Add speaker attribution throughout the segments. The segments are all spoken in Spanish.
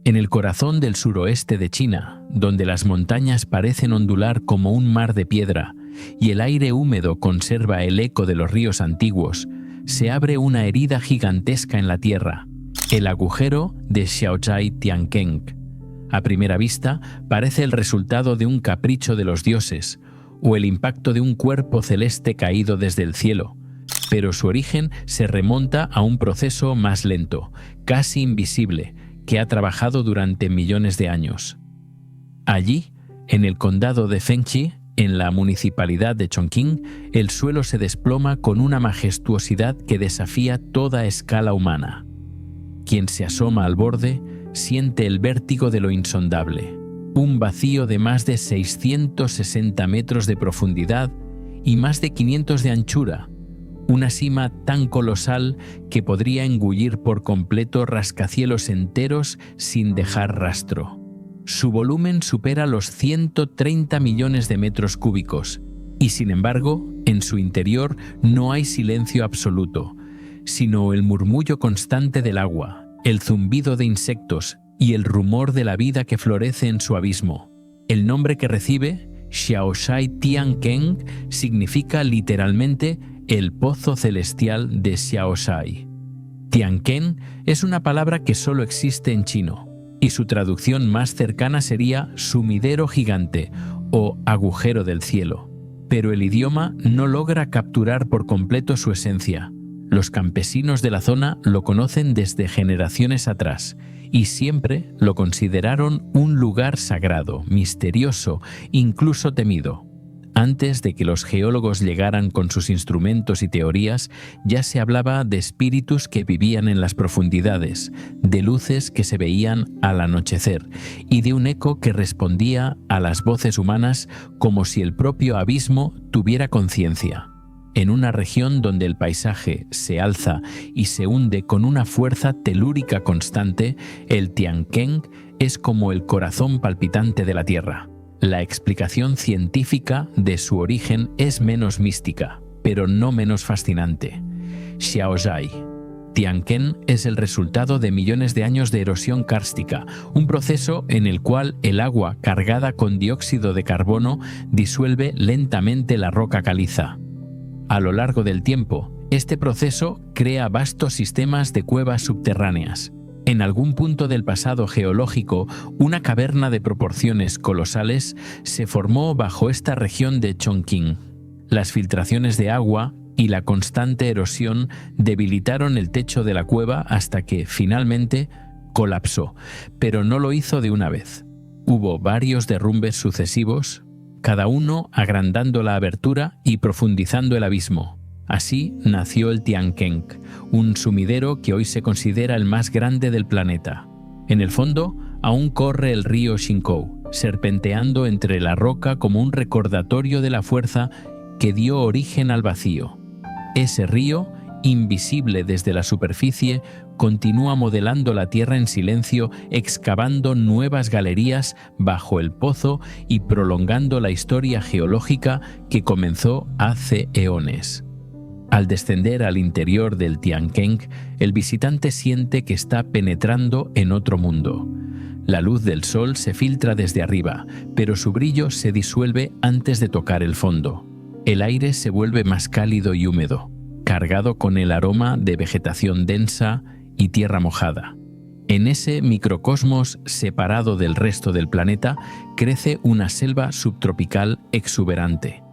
Speaker 1: En el corazón del suroeste de China, donde las montañas parecen ondular como un mar de piedra y el aire húmedo conserva el eco de los ríos antiguos, se abre una herida gigantesca en la tierra, el agujero de Xiaozhai Tiankeng. A primera vista, parece el resultado de un capricho de los dioses o el impacto de un cuerpo celeste caído desde el cielo, pero su origen se remonta a un proceso más lento, casi invisible, que ha trabajado durante millones de años. Allí, en el condado de Fengchi, en la municipalidad de Chongqing, el suelo se desploma con una majestuosidad que desafía toda escala humana. Quien se asoma al borde siente el vértigo de lo insondable, un vacío de más de 660 metros de profundidad y más de 500 de anchura, una cima tan colosal que podría engullir por completo rascacielos enteros sin dejar rastro. Su volumen supera los 130 millones de metros cúbicos y, sin embargo, en su interior no hay silencio absoluto, sino el murmullo constante del agua, el zumbido de insectos y el rumor de la vida que florece en su abismo. El nombre que recibe, Xiaozhai Tiankeng, significa literalmente el pozo celestial de Xiaozhai. Tianken es una palabra que solo existe en chino, y su traducción más cercana sería sumidero gigante o agujero del cielo. Pero el idioma no logra capturar por completo su esencia. Los campesinos de la zona lo conocen desde generaciones atrás y siempre lo consideraron un lugar sagrado, misterioso, incluso temido. Antes de que los geólogos llegaran con sus instrumentos y teorías, ya se hablaba de espíritus que vivían en las profundidades, de luces que se veían al anochecer y de un eco que respondía a las voces humanas como si el propio abismo tuviera conciencia. En una región donde el paisaje se alza y se hunde con una fuerza telúrica constante, el Tiankeng es como el corazón palpitante de la Tierra. La explicación científica de su origen es menos mística, pero no menos fascinante. Xiaozhai. Tianken es el resultado de millones de años de erosión kárstica, un proceso en el cual el agua cargada con dióxido de carbono disuelve lentamente la roca caliza. A lo largo del tiempo, este proceso crea vastos sistemas de cuevas subterráneas. En algún punto del pasado geológico, una caverna de proporciones colosales se formó bajo esta región de Chongqing. Las filtraciones de agua y la constante erosión debilitaron el techo de la cueva hasta que, finalmente, colapsó, pero no lo hizo de una vez. Hubo varios derrumbes sucesivos, cada uno agrandando la abertura y profundizando el abismo. Así nació el Tiankeng, un sumidero que hoy se considera el más grande del planeta. En el fondo, aún corre el río Xingkou, serpenteando entre la roca como un recordatorio de la fuerza que dio origen al vacío. Ese río, invisible desde la superficie, continúa modelando la tierra en silencio, excavando nuevas galerías bajo el pozo y prolongando la historia geológica que comenzó hace eones. Al descender al interior del Tiankeng, el visitante siente que está penetrando en otro mundo. La luz del sol se filtra desde arriba, pero su brillo se disuelve antes de tocar el fondo. El aire se vuelve más cálido y húmedo, cargado con el aroma de vegetación densa y tierra mojada. En ese microcosmos separado del resto del planeta crece una selva subtropical exuberante.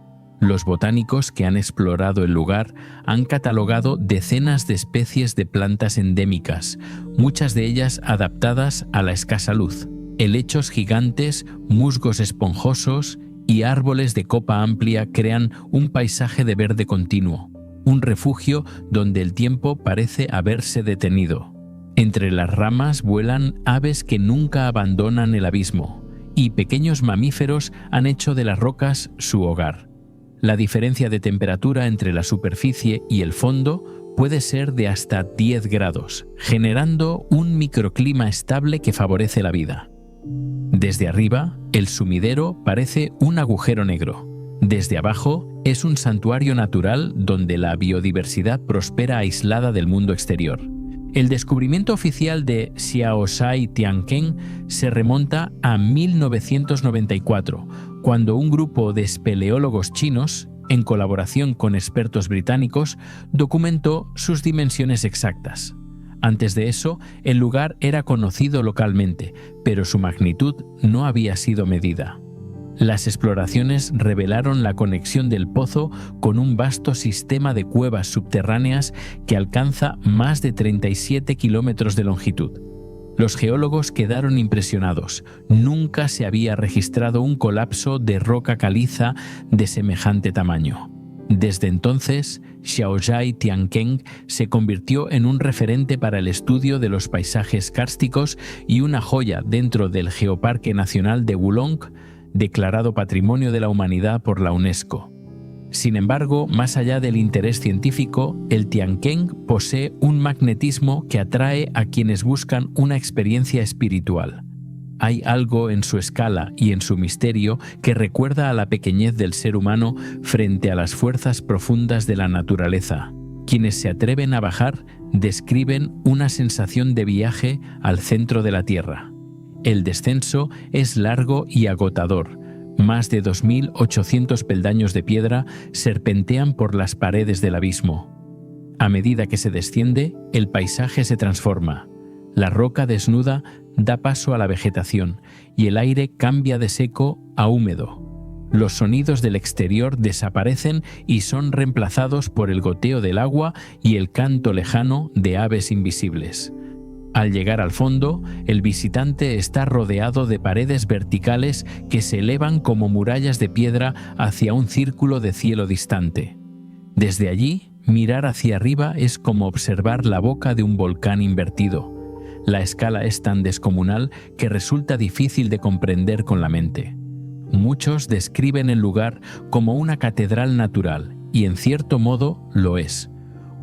Speaker 1: Los botánicos que han explorado el lugar han catalogado decenas de especies de plantas endémicas, muchas de ellas adaptadas a la escasa luz. Helechos gigantes, musgos esponjosos y árboles de copa amplia crean un paisaje de verde continuo, un refugio donde el tiempo parece haberse detenido. Entre las ramas vuelan aves que nunca abandonan el abismo, y pequeños mamíferos han hecho de las rocas su hogar. La diferencia de temperatura entre la superficie y el fondo puede ser de hasta 10 grados, generando un microclima estable que favorece la vida. Desde arriba, el sumidero parece un agujero negro. Desde abajo, es un santuario natural donde la biodiversidad prospera aislada del mundo exterior. El descubrimiento oficial de Xiaosai Tianquan se remonta a 1994, cuando un grupo de espeleólogos chinos, en colaboración con expertos británicos, documentó sus dimensiones exactas. Antes de eso, el lugar era conocido localmente, pero su magnitud no había sido medida. Las exploraciones revelaron la conexión del pozo con un vasto sistema de cuevas subterráneas que alcanza más de 37 kilómetros de longitud. Los geólogos quedaron impresionados. Nunca se había registrado un colapso de roca caliza de semejante tamaño. Desde entonces, Xiaosai Tianquan se convirtió en un referente para el estudio de los paisajes kársticos y una joya dentro del Geoparque Nacional de Wulong, declarado Patrimonio de la Humanidad por la UNESCO. Sin embargo, más allá del interés científico, el Tianquan posee un magnetismo que atrae a quienes buscan una experiencia espiritual. Hay algo en su escala y en su misterio que recuerda a la pequeñez del ser humano frente a las fuerzas profundas de la naturaleza. Quienes se atreven a bajar describen una sensación de viaje al centro de la Tierra. El descenso es largo y agotador. Más de 2.800 peldaños de piedra serpentean por las paredes del abismo. A medida que se desciende, el paisaje se transforma. La roca desnuda da paso a la vegetación y el aire cambia de seco a húmedo. Los sonidos del exterior desaparecen y son reemplazados por el goteo del agua y el canto lejano de aves invisibles. Al llegar al fondo, el visitante está rodeado de paredes verticales que se elevan como murallas de piedra hacia un círculo de cielo distante. Desde allí, mirar hacia arriba es como observar la boca de un volcán invertido. La escala es tan descomunal que resulta difícil de comprender con la mente. Muchos describen el lugar como una catedral natural, y en cierto modo lo es.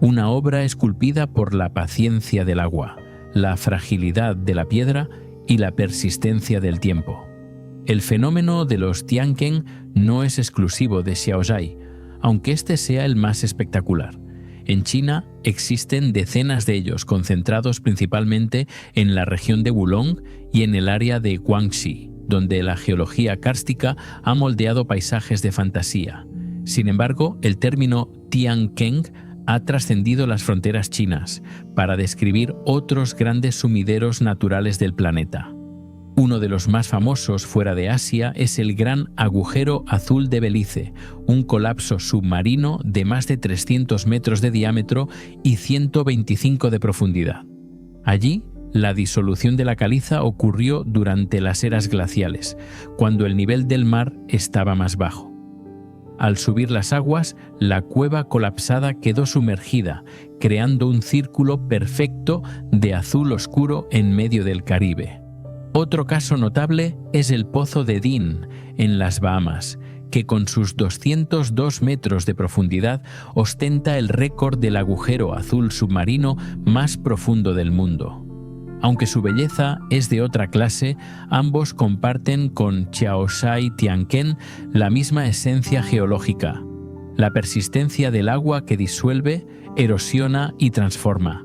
Speaker 1: Una obra esculpida por la paciencia del agua, la fragilidad de la piedra y la persistencia del tiempo. El fenómeno de los Tianquan no es exclusivo de Xiaosai, aunque este sea el más espectacular. En China existen decenas de ellos, concentrados principalmente en la región de Wulong y en el área de Guangxi, donde la geología kárstica ha moldeado paisajes de fantasía. Sin embargo, el término Tianquan ha trascendido las fronteras chinas para describir otros grandes sumideros naturales del planeta. Uno de los más famosos fuera de Asia es el Gran Agujero Azul de Belice, un colapso submarino de más de 300 metros de diámetro y 125 de profundidad. Allí, la disolución de la caliza ocurrió durante las eras glaciales, cuando el nivel del mar estaba más bajo. Al subir las aguas, la cueva colapsada quedó sumergida, creando un círculo perfecto de azul oscuro en medio del Caribe. Otro caso notable es el Pozo de Dean, en las Bahamas, que con sus 202 metros de profundidad ostenta el récord del agujero azul submarino más profundo del mundo. Aunque su belleza es de otra clase, ambos comparten con Xiaosai Tianquan la misma esencia geológica: la persistencia del agua que disuelve, erosiona y transforma.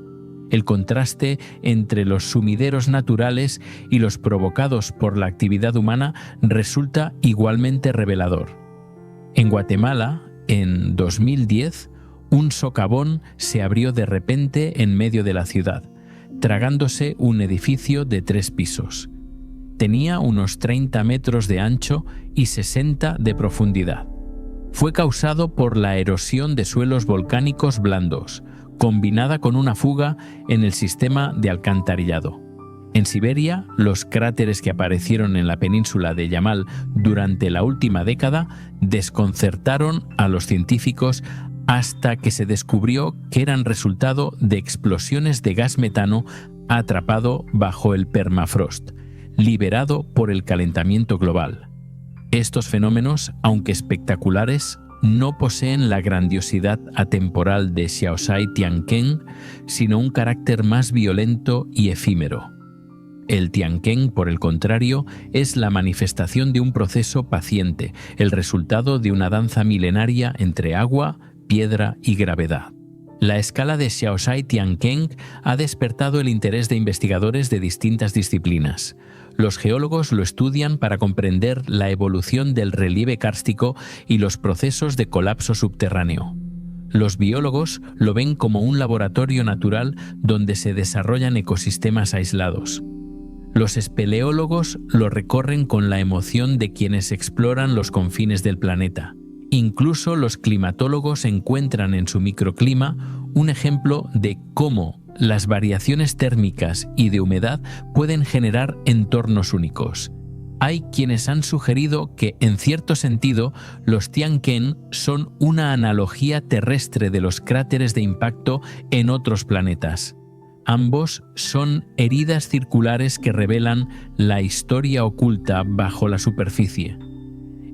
Speaker 1: El contraste entre los sumideros naturales y los provocados por la actividad humana resulta igualmente revelador. En Guatemala, en 2010, un socavón se abrió de repente en medio de la ciudad, tragándose un edificio de 3 pisos. Tenía unos 30 metros de ancho y 60 de profundidad. Fue causado por la erosión de suelos volcánicos blandos, combinada con una fuga en el sistema de alcantarillado. En Siberia, los cráteres que aparecieron en la península de Yamal durante la última década desconcertaron a los científicos hasta que se descubrió que eran resultado de explosiones de gas metano atrapado bajo el permafrost, liberado por el calentamiento global. Estos fenómenos, aunque espectaculares, no poseen la grandiosidad atemporal de Xiaosai Tianquan, sino un carácter más violento y efímero. El Tianquan, por el contrario, es la manifestación de un proceso paciente, el resultado de una danza milenaria entre agua, piedra y gravedad. La escala de Xiaosai-Tiankeng ha despertado el interés de investigadores de distintas disciplinas. Los geólogos lo estudian para comprender la evolución del relieve kárstico y los procesos de colapso subterráneo. Los biólogos lo ven como un laboratorio natural donde se desarrollan ecosistemas aislados. Los espeleólogos lo recorren con la emoción de quienes exploran los confines del planeta. Incluso los climatólogos encuentran en su microclima un ejemplo de cómo las variaciones térmicas y de humedad pueden generar entornos únicos. Hay quienes han sugerido que, en cierto sentido, los Tianken son una analogía terrestre de los cráteres de impacto en otros planetas. Ambos son heridas circulares que revelan la historia oculta bajo la superficie.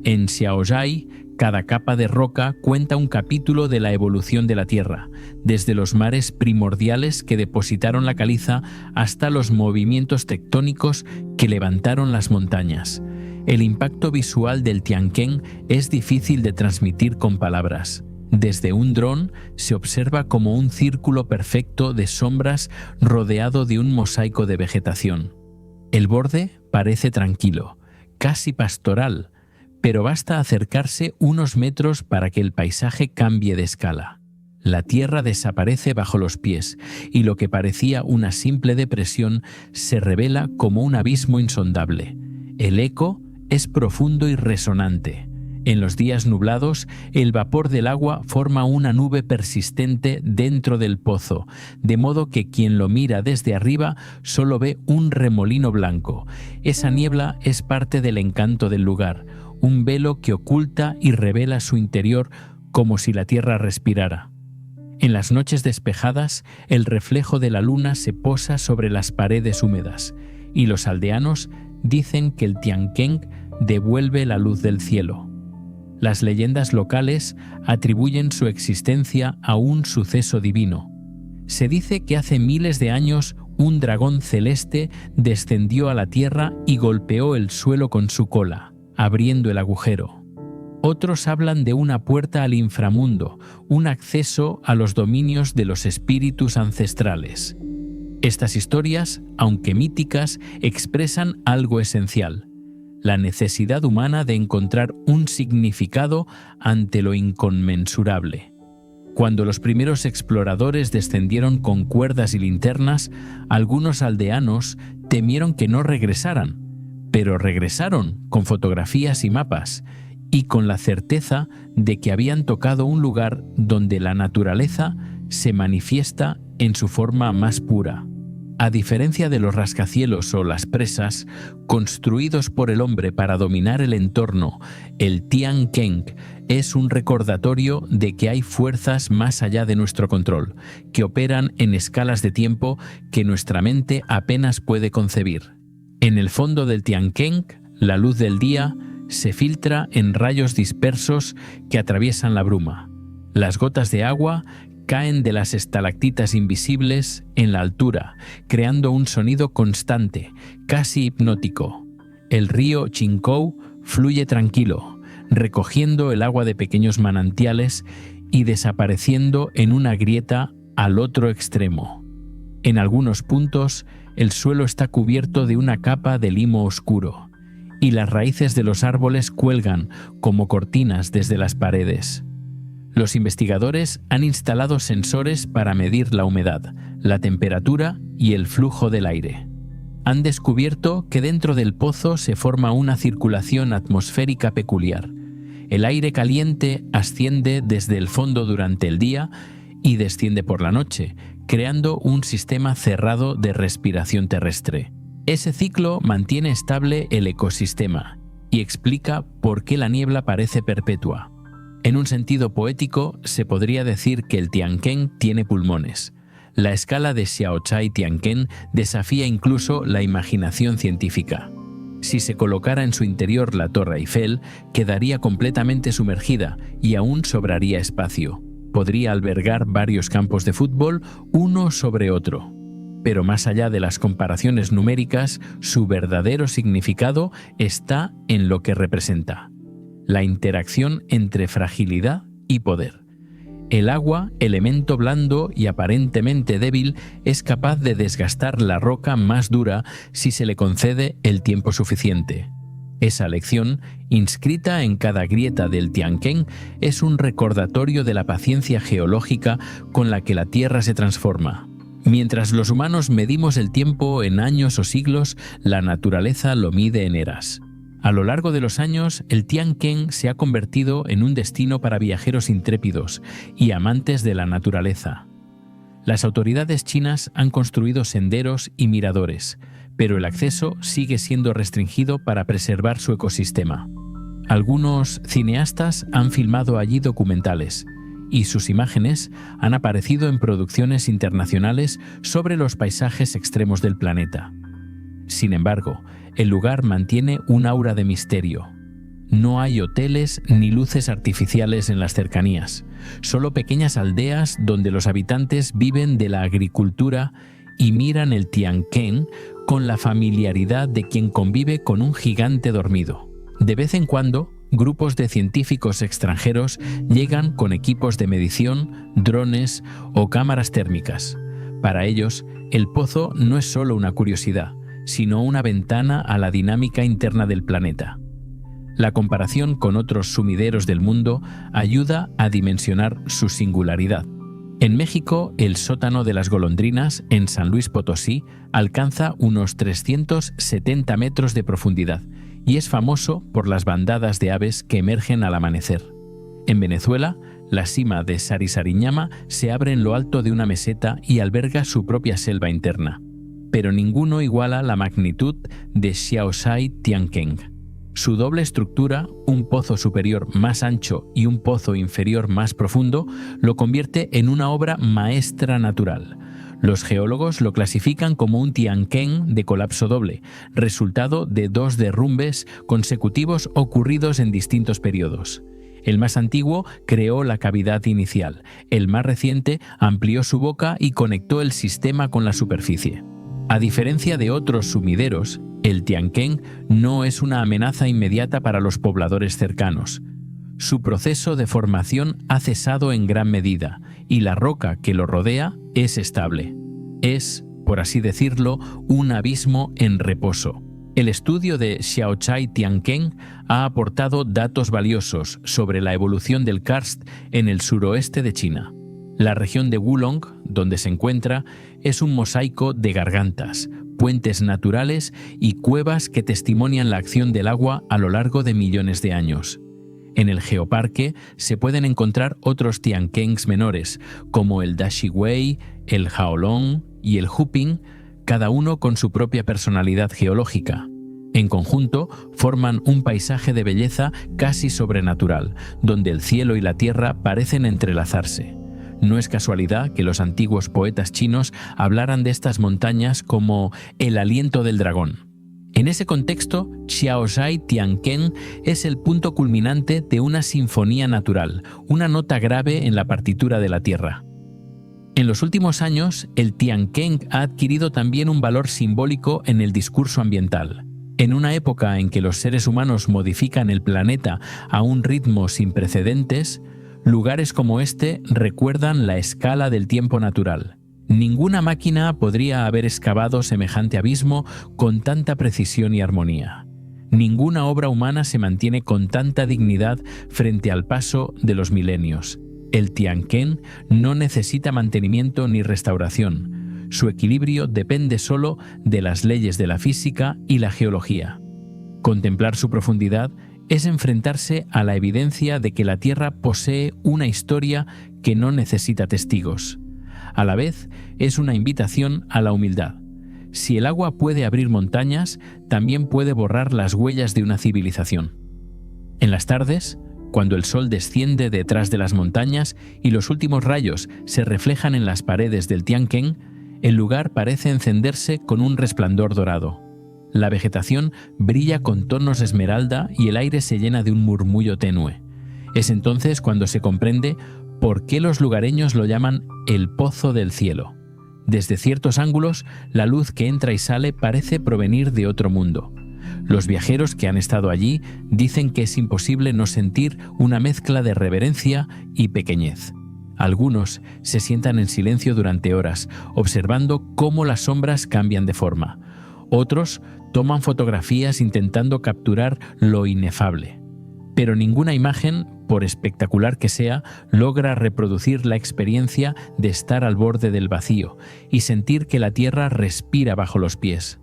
Speaker 1: En Xiaosai, cada capa de roca cuenta un capítulo de la evolución de la Tierra, desde los mares primordiales que depositaron la caliza hasta los movimientos tectónicos que levantaron las montañas. El impacto visual del Tianken es difícil de transmitir con palabras. Desde un dron se observa como un círculo perfecto de sombras rodeado de un mosaico de vegetación. El borde parece tranquilo, casi pastoral, pero basta acercarse unos metros para que el paisaje cambie de escala. La tierra desaparece bajo los pies y lo que parecía una simple depresión se revela como un abismo insondable. El eco es profundo y resonante. En los días nublados, el vapor del agua forma una nube persistente dentro del pozo, de modo que quien lo mira desde arriba solo ve un remolino blanco. Esa niebla es parte del encanto del lugar, un velo que oculta y revela su interior como si la tierra respirara. En las noches despejadas, el reflejo de la luna se posa sobre las paredes húmedas, y los aldeanos dicen que el Tianken devuelve la luz del cielo. Las leyendas locales atribuyen su existencia a un suceso divino. Se dice que hace miles de años un dragón celeste descendió a la tierra y golpeó el suelo con su cola, abriendo el agujero. Otros hablan de una puerta al inframundo, un acceso a los dominios de los espíritus ancestrales. Estas historias, aunque míticas, expresan algo esencial: la necesidad humana de encontrar un significado ante lo inconmensurable. Cuando los primeros exploradores descendieron con cuerdas y linternas, algunos aldeanos temieron que no regresaran, pero regresaron con fotografías y mapas, y con la certeza de que habían tocado un lugar donde la naturaleza se manifiesta en su forma más pura. A diferencia de los rascacielos o las presas, construidos por el hombre para dominar el entorno, el Tianken es un recordatorio de que hay fuerzas más allá de nuestro control, que operan en escalas de tiempo que nuestra mente apenas puede concebir. En el fondo del Tianken, la luz del día se filtra en rayos dispersos que atraviesan la bruma. Las gotas de agua caen de las estalactitas invisibles en la altura, creando un sonido constante, casi hipnótico. El río Qingkou fluye tranquilo, recogiendo el agua de pequeños manantiales y desapareciendo en una grieta al otro extremo. En algunos puntos, el suelo está cubierto de una capa de limo oscuro, y las raíces de los árboles cuelgan como cortinas desde las paredes. Los investigadores han instalado sensores para medir la humedad, la temperatura y el flujo del aire. Han descubierto que dentro del pozo se forma una circulación atmosférica peculiar. El aire caliente asciende desde el fondo durante el día y desciende por la noche, creando un sistema cerrado de respiración terrestre. Ese ciclo mantiene estable el ecosistema y explica por qué la niebla parece perpetua. En un sentido poético, se podría decir que el Tianken tiene pulmones. La escala de Xiaosai-Tianken desafía incluso la imaginación científica. Si se colocara en su interior la Torre Eiffel, quedaría completamente sumergida y aún sobraría espacio. Podría albergar varios campos de fútbol, uno sobre otro. Pero más allá de las comparaciones numéricas, su verdadero significado está en lo que representa: la interacción entre fragilidad y poder. El agua, elemento blando y aparentemente débil, es capaz de desgastar la roca más dura si se le concede el tiempo suficiente. Esa lección, inscrita en cada grieta del Tianquén, es un recordatorio de la paciencia geológica con la que la Tierra se transforma. Mientras los humanos medimos el tiempo en años o siglos, la naturaleza lo mide en eras. A lo largo de los años, el Tianquén se ha convertido en un destino para viajeros intrépidos y amantes de la naturaleza. Las autoridades chinas han construido senderos y miradores, pero el acceso sigue siendo restringido para preservar su ecosistema. Algunos cineastas han filmado allí documentales, y sus imágenes han aparecido en producciones internacionales sobre los paisajes extremos del planeta. Sin embargo, el lugar mantiene un aura de misterio. No hay hoteles ni luces artificiales en las cercanías, solo pequeñas aldeas donde los habitantes viven de la agricultura y miran el Tianquén con la familiaridad de quien convive con un gigante dormido. De vez en cuando, grupos de científicos extranjeros llegan con equipos de medición, drones o cámaras térmicas. Para ellos, el pozo no es solo una curiosidad, sino una ventana a la dinámica interna del planeta. La comparación con otros sumideros del mundo ayuda a dimensionar su singularidad. En México, el sótano de las golondrinas, en San Luis Potosí, alcanza unos 370 metros de profundidad y es famoso por las bandadas de aves que emergen al amanecer. En Venezuela, la cima de Sarisariñama se abre en lo alto de una meseta y alberga su propia selva interna. Pero ninguno iguala la magnitud de Xiaosai Tianquén. Su doble estructura, un pozo superior más ancho y un pozo inferior más profundo, lo convierte en una obra maestra natural. Los geólogos lo clasifican como un Tianquén de colapso doble, resultado de 2 derrumbes consecutivos ocurridos en distintos periodos. El más antiguo creó la cavidad inicial, el más reciente amplió su boca y conectó el sistema con la superficie. A diferencia de otros sumideros, el Tianquén no es una amenaza inmediata para los pobladores cercanos. Su proceso de formación ha cesado en gran medida y la roca que lo rodea es estable. Es, por así decirlo, un abismo en reposo. El estudio de Xiaosai Tianquén ha aportado datos valiosos sobre la evolución del karst en el suroeste de China. La región de Wulong, donde se encuentra, es un mosaico de gargantas, puentes naturales y cuevas que testimonian la acción del agua a lo largo de millones de años. En el geoparque se pueden encontrar otros Tianquéns menores, como el Dashiwei, el Haolong y el Huping, cada uno con su propia personalidad geológica. En conjunto, forman un paisaje de belleza casi sobrenatural, donde el cielo y la tierra parecen entrelazarse. No es casualidad que los antiguos poetas chinos hablaran de estas montañas como el aliento del dragón. En ese contexto, Xiaosai Tianquén es el punto culminante de una sinfonía natural, una nota grave en la partitura de la Tierra. En los últimos años, el Tianquén ha adquirido también un valor simbólico en el discurso ambiental. En una época en que los seres humanos modifican el planeta a un ritmo sin precedentes, lugares como este recuerdan la escala del tiempo natural. Ninguna máquina podría haber excavado semejante abismo con tanta precisión y armonía. Ninguna obra humana se mantiene con tanta dignidad frente al paso de los milenios. El Tianquén no necesita mantenimiento ni restauración. Su equilibrio depende solo de las leyes de la física y la geología. Contemplar su profundidad es enfrentarse a la evidencia de que la Tierra posee una historia que no necesita testigos. A la vez, es una invitación a la humildad. Si el agua puede abrir montañas, también puede borrar las huellas de una civilización. En las tardes, cuando el sol desciende detrás de las montañas y los últimos rayos se reflejan en las paredes del Tianquén, el lugar parece encenderse con un resplandor dorado. La vegetación brilla con tonos esmeralda y el aire se llena de un murmullo tenue. Es entonces cuando se comprende por qué los lugareños lo llaman el Pozo del Cielo. Desde ciertos ángulos, la luz que entra y sale parece provenir de otro mundo. Los viajeros que han estado allí dicen que es imposible no sentir una mezcla de reverencia y pequeñez. Algunos se sientan en silencio durante horas, observando cómo las sombras cambian de forma. Otros toman fotografías intentando capturar lo inefable. Pero ninguna imagen, por espectacular que sea, logra reproducir la experiencia de estar al borde del vacío y sentir que la Tierra respira bajo los pies.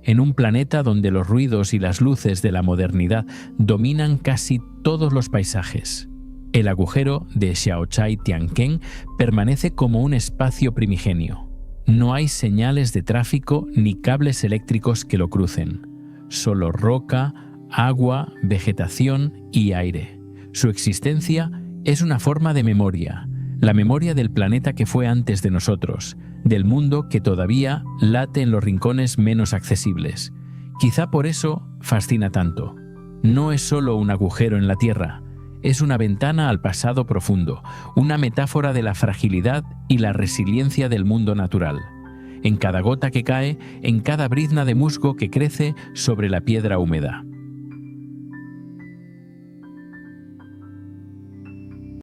Speaker 1: En un planeta donde los ruidos y las luces de la modernidad dominan casi todos los paisajes, el agujero de Xiaochai-Tianquén permanece como un espacio primigenio. No hay señales de tráfico ni cables eléctricos que lo crucen. Solo roca, agua, vegetación y aire. Su existencia es una forma de memoria, la memoria del planeta que fue antes de nosotros, del mundo que todavía late en los rincones menos accesibles. Quizá por eso fascina tanto. No es solo un agujero en la Tierra, es una ventana al pasado profundo, una metáfora de la fragilidad y la resiliencia del mundo natural. En cada gota que cae, en cada brizna de musgo que crece sobre la piedra húmeda.